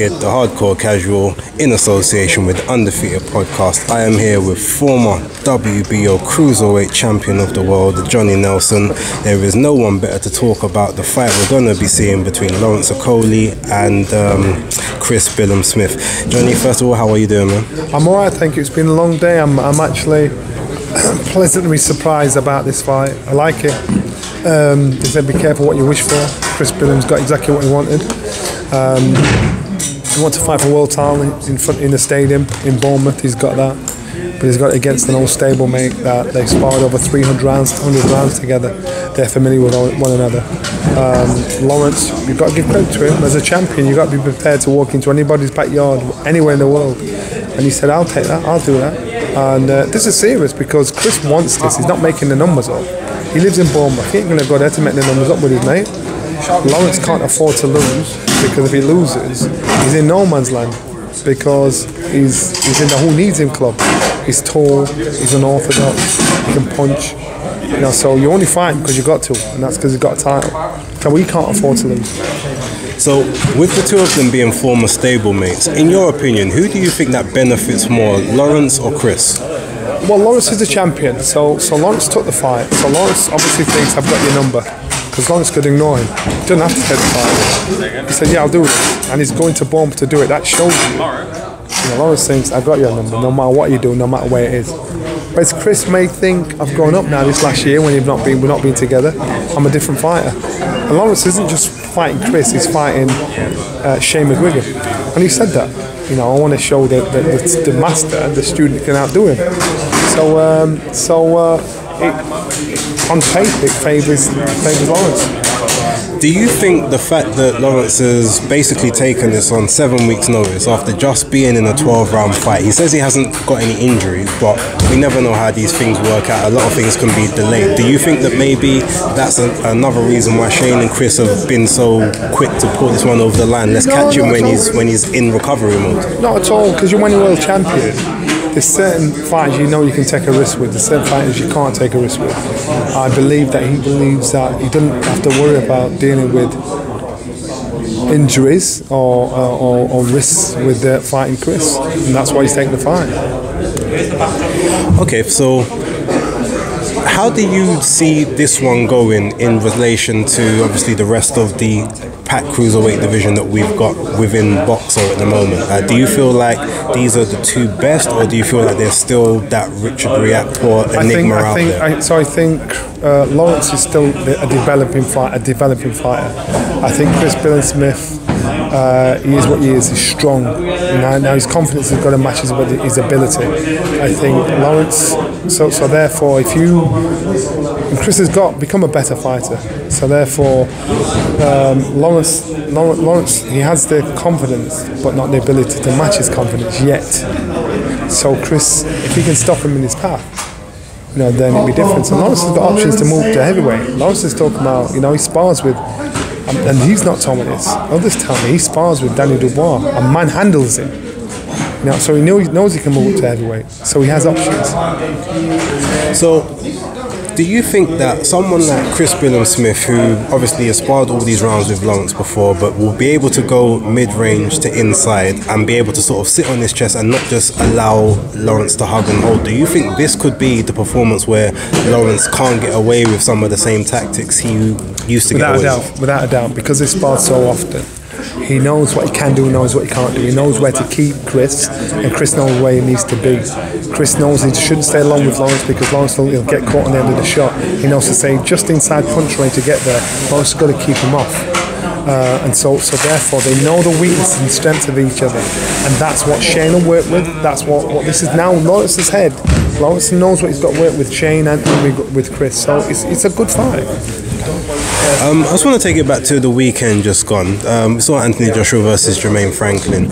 BaseDaKID, the hardcore casual, in association with Undefeated podcast. I am here with former WBO Cruiserweight Champion of the world, Johnny Nelson. There is no one better to talk about the fight we're going to be seeing between Lawrence Okolie and Chris Billam-Smith. Johnny, first of all, how are you doing, man? I'm alright, thank you. It's been a long day. I'm actually pleasantly surprised about this fight. I like it. They said be careful what you wish for. Chris Billam's got exactly what he wanted. He wants to fight for world title in the stadium in Bournemouth. He's got that, but he's got it against an old stablemate that they sparred over 300 rounds together. They're familiar with one another. Lawrence, you've got to give credit to him as a champion. You've got to be prepared to walk into anybody's backyard anywhere in the world. And he said, "I'll take that. I'll do that." And this is serious because Chris wants this. He's not making the numbers up. He lives in Bournemouth. He ain't going to go there to make the numbers up with his mate. Lawrence can't afford to lose, because if he loses, he's in no man's land, because he's in the Who Needs Him club. He's tall, he's unorthodox, he can punch. You know, so you only fight him because you got to, and that's because he's got a title. So we can't afford to lose. So, with the two of them being former stablemates, in your opinion, who do you think that benefits more, Lawrence or Chris? Well, Lawrence is the champion, so Lawrence took the fight. So Lawrence obviously thinks I've got your number, because Lawrence could ignore him. He doesn't have to take the fight. He said, "Yeah, I'll do it," and he's going to Bournemouth to do it. That shows you. Lawrence thinks I've got your number, no matter what you do, no matter where it is. Whereas Chris may think I've grown up now. This last year, when we've not been together, I'm a different fighter. And Lawrence isn't just fighting Chris; he's fighting Shane McGuigan, and he said that. You know, I want to show that the master, the student, can outdo him. On paper, it favours Lawrence. Do you think the fact that Lawrence has basically taken this on 7 weeks' notice after just being in a 12-round fight, he says he hasn't got any injuries, but we never know how these things work out. A lot of things can be delayed. Do you think that maybe that's another reason why Shane and Chris have been so quick to put this one over the line? Let's catch him when he's in recovery mode. Not at all, because you're when you're world champion. There's certain fighters you know you can take a risk with. There's certain fighters you can't take a risk with. I believe that he believes that he doesn't have to worry about dealing with injuries or risks with fighting Chris, and that's why he's taking the fight. Okay, so how do you see this one going in relation to obviously the rest of the packed cruiserweight division that we've got within Boxer at the moment? Do you feel like these are the two best, or do you feel like there's still that Richard Riakporhe enigma out there? I think Lawrence is still a developing fighter. I think Chris Billam-Smith, he is what he is. He's strong. Now his confidence has got to match his ability. I think Lawrence. So therefore, and Chris has become a better fighter. So therefore, Lawrence, he has the confidence, but not the ability to match his confidence yet. So Chris, if he can stop him in his path, then it'd be different. So Lawrence has got options to move to heavyweight. Lawrence is talking about, he spars with, and he's not told me this. Others tell me he spars with Danny Dubois and manhandles him. So he knows he can move up to heavyweight. So he has options. So, do you think that someone like Chris Billam-Smith, who obviously has sparred all these rounds with Lawrence before, but will be able to go mid-range to inside and be able to sort of sit on his chest and not just allow Lawrence to hug and hold, do you think this could be the performance where Lawrence can't get away with some of the same tactics he used to get away with? Without a doubt, because they sparred so often. He knows what he can do, knows what he can't do. He knows where to keep Chris, and Chris knows where he needs to be. Chris knows he shouldn't stay long with Lawrence, because Lawrence will get caught on the end of the shot. He knows to stay just inside punch range to get there. Lawrence has got to keep him off. And so therefore they know the weakness and strengths of each other, and that's what Shane will work with. That's what this is now Lawrence's head. Lawrence knows what he's got to work with Shane and with Chris. So it's a good fight. I just want to take it back to the weekend just gone. We saw Anthony Joshua versus Jermaine Franklin.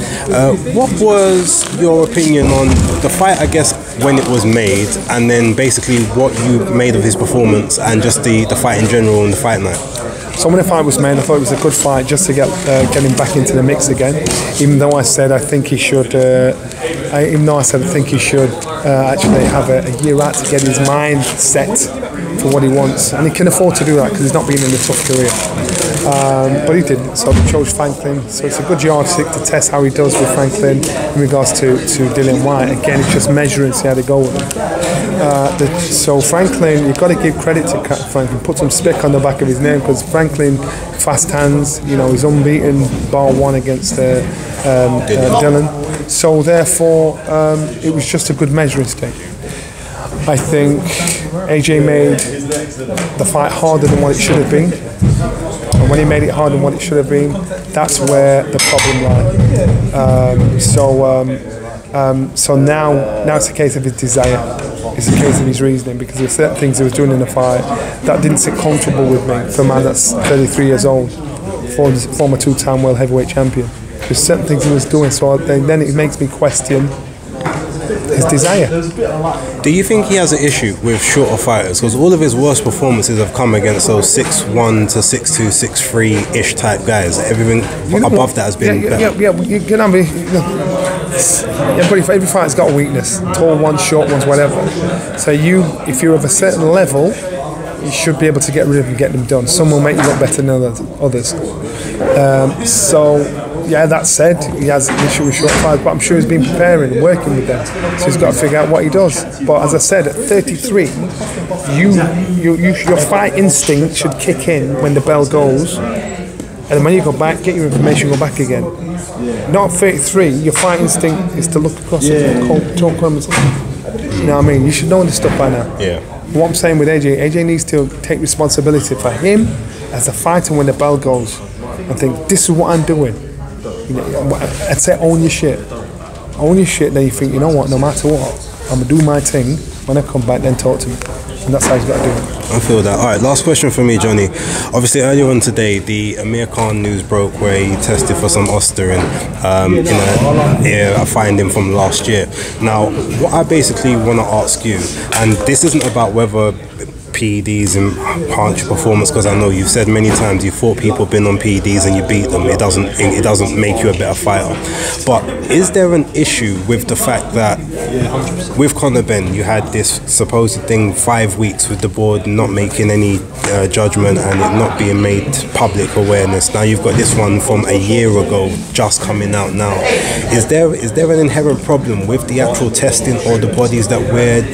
What was your opinion on the fight, I guess, when it was made, and then basically what you made of his performance and just the fight in general and the fight night? So when the fight was made, I thought it was a good fight just to get him back into the mix again. Even though I said I think he should, actually have a year out to get his mind set for what he wants, and he can afford to do that because he's not been in a tough career. but he didn't. So they chose Franklin. So it's a good yardstick to test how he does with Franklin in regards to Dillian Whyte. Again, it's just measuring, see how they go with him. So Franklin, you've got to give credit to Franklin. Put some spick on the back of his name, because Franklin, fast hands. You know, he's unbeaten bar one against Dylan. So therefore, it was just a good measuring stick. I think AJ made the fight harder than what it should have been. And when he made it harder than what it should have been, that's where the problem lies. So now it's a case of his desire. It's a case of his reasoning, because there were certain things he was doing in the fight that didn't sit comfortable with me for a man that's 33 years old, former two-time world heavyweight champion. There's certain things he was doing, so then it makes me question his desire. Do you think he has an issue with shorter fighters? Because all of his worst performances have come against those 6'1" to 6'2", 6'3" type guys. Everything above that has been better. But every fighter's got a weakness. Tall ones, short ones, whatever. So if you're of a certain level, you should be able to get rid of them and get them done. Some will make you look better than others. Yeah, that said, he has an issue with short fighters, but I'm sure he's been preparing and working with them. So he's got to figure out what he does. But as I said, at 33, your fight instinct should kick in when the bell goes. And then when you go back, get your information, go back again. Not at 33, your fight instinct is to look across and talk to him. You know what I mean? You should know this stuff by now. Yeah. What I'm saying with AJ needs to take responsibility for him as a fighter when the bell goes and think, this is what I'm doing. You know, I'd say own your shit. Own your shit, then you think, you know what, no matter what, I'm going to do my thing. When I come back, then talk to me. And that's how he's got to do it. I feel that. All right, last question for me, Johnny. Obviously, earlier on today, the Amir Khan news broke where he tested for some Osterin in a finding from last year. Now, what I basically want to ask you, and this isn't about whether PEDs enhance your performance, because I know you've said many times you fought people been on PEDs and you beat them. It doesn't make you a better fighter. But is there an issue with the fact that with Conor Benn you had this supposed thing 5 weeks with the board not making any judgment and it not being made public awareness? Now you've got this one from a year ago just coming out now. Is there an inherent problem with the actual testing or the bodies that we're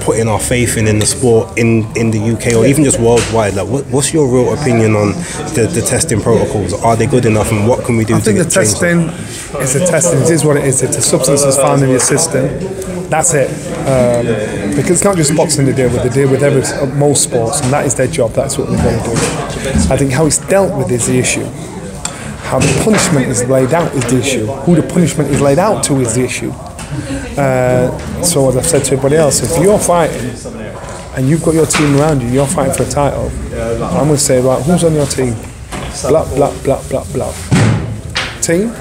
putting our faith in the sport in the UK or even just worldwide? Like, what's your real opinion on the testing protocols? Are they good enough, and what can we do to change them? I think the testing is a testing. It is what it is. It's a substance that's found in your system. That's it. Because it's not just boxing they deal with most sports, and that is their job. That's what they're going to do. I think how it's dealt with is the issue. How the punishment is laid out is the issue. Who the punishment is laid out to is the issue. So as I've said to everybody else, if you're fighting and you've got your team around you, you're fighting for a title, I'm going to say, right, who's on your team? Blah, blah, blah, blah, blah. Team,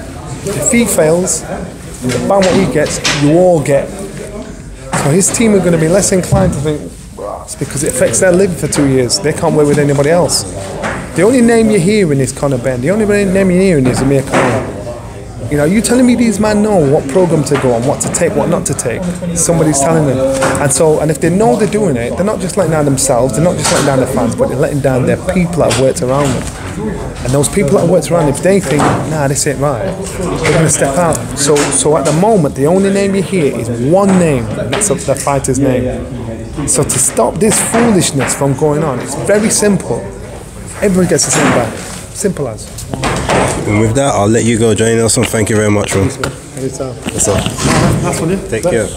if he fails, bang what he gets, you all get. So his team are going to be less inclined to think, it's because it affects their living for 2 years. They can't work with anybody else. The only name you're hearing is Conor Benn. The only name you're hearing is Amir Khan. You know, you telling me these men know what program to go on, what to take, what not to take. Somebody's telling them. And if they know they're doing it, they're not just letting down themselves, they're not just letting down their fans, but they're letting down their people that have worked around them. And those people that have worked around, if they think, nah, this ain't right, they're going to step out. So at the moment, the only name you hear is one name, and that's the fighter's name. So to stop this foolishness from going on, it's very simple. Everyone gets the same back. Simple as. And with that, I'll let you go, Johnny Nelson. Thank you very much, man. Anytime. That's all. That's one, yeah. Take care.